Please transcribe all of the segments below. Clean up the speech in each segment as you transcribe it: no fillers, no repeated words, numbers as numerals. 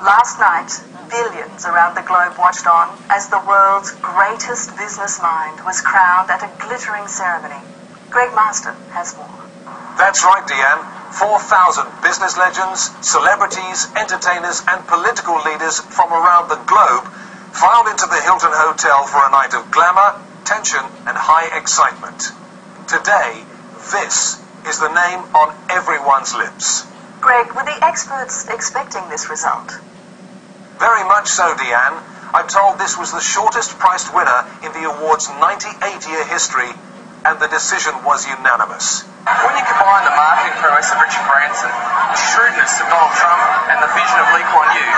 Last night, billions around the globe watched on as the world's greatest business mind was crowned at a glittering ceremony. Greg Marston has more. That's right, Deanne. 4,000 business legends, celebrities, entertainers and political leaders from around the globe filed into the Hilton Hotel for a night of glamour, tension and high excitement. Today, this is the name on everyone's lips. Greg, were the experts expecting this result? Very much so, Deanne. I'm told this was the shortest priced winner in the award's 98-year history, and the decision was unanimous. When you combine the marketing prowess of Richard Branson, the shrewdness of Donald Trump and the vision of Lee Kuan Yew,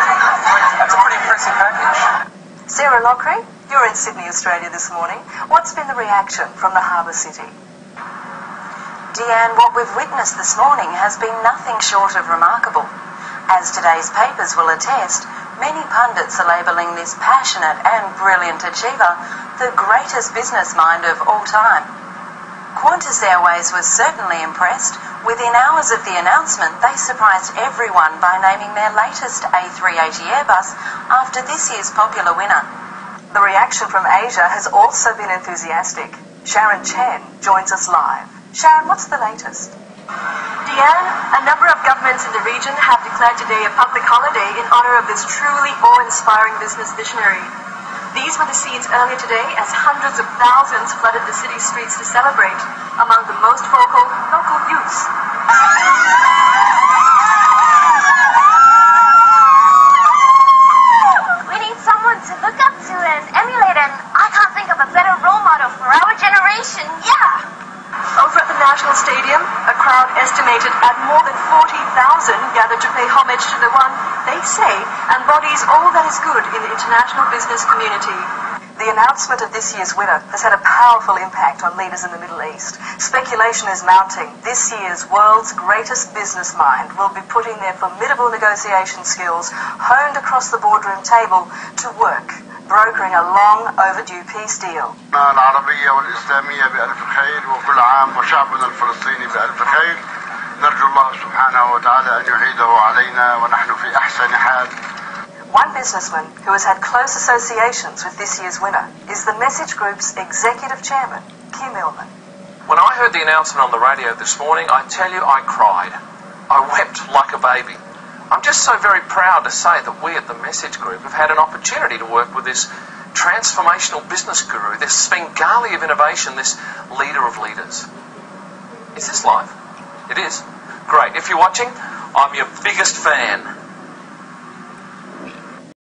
that's a pretty impressive package. Sarah Lockery, you're in Sydney, Australia this morning. What's been the reaction from the harbour city? Deanne, what we've witnessed this morning has been nothing short of remarkable. As today's papers will attest, many pundits are labelling this passionate and brilliant achiever the greatest business mind of all time. Qantas Airways was certainly impressed. Within hours of the announcement, they surprised everyone by naming their latest A380 Airbus after this year's popular winner. The reaction from Asia has also been enthusiastic. Sharon Chen joins us live. Sharon, what's the latest? Deanne, a number of governments in the region have declared today a public holiday in honour of this truly awe-inspiring business visionary. These were the scenes earlier today as hundreds of thousands flooded the city streets to celebrate, among the most vocal, local youths. We need someone to look up to and emulate, and I can't think of a better role model for our generation, yeah! Over at the National Stadium, a crowd estimated at more than 40,000 gathered to pay homage to the one, they say, embodies all that is good in the international business community. The announcement of this year's winner has had a powerful impact on leaders in the Middle East. Speculation is mounting. This year's world's greatest business mind will be putting their formidable negotiation skills honed across the boardroom table to work, brokering a long overdue peace deal. العربية والإسلامية بألف خير وكل عام وشعبنا الفلسطيني بألف خير. نرجو الله سبحانه وتعالى أن يعيده علينا ونحن في أحسن حال. One businessman who has had close associations with this year's winner is the Message Group's executive chairman, Kim Illman. When I heard the announcement on the radio this morning, I tell you I cried. I wept like a baby. I'm just so very proud to say that we at the Message Group have had an opportunity to work with this transformational business guru, this Svengali of innovation, this leader of leaders. Is this live? It is? Great. If you're watching, I'm your biggest fan.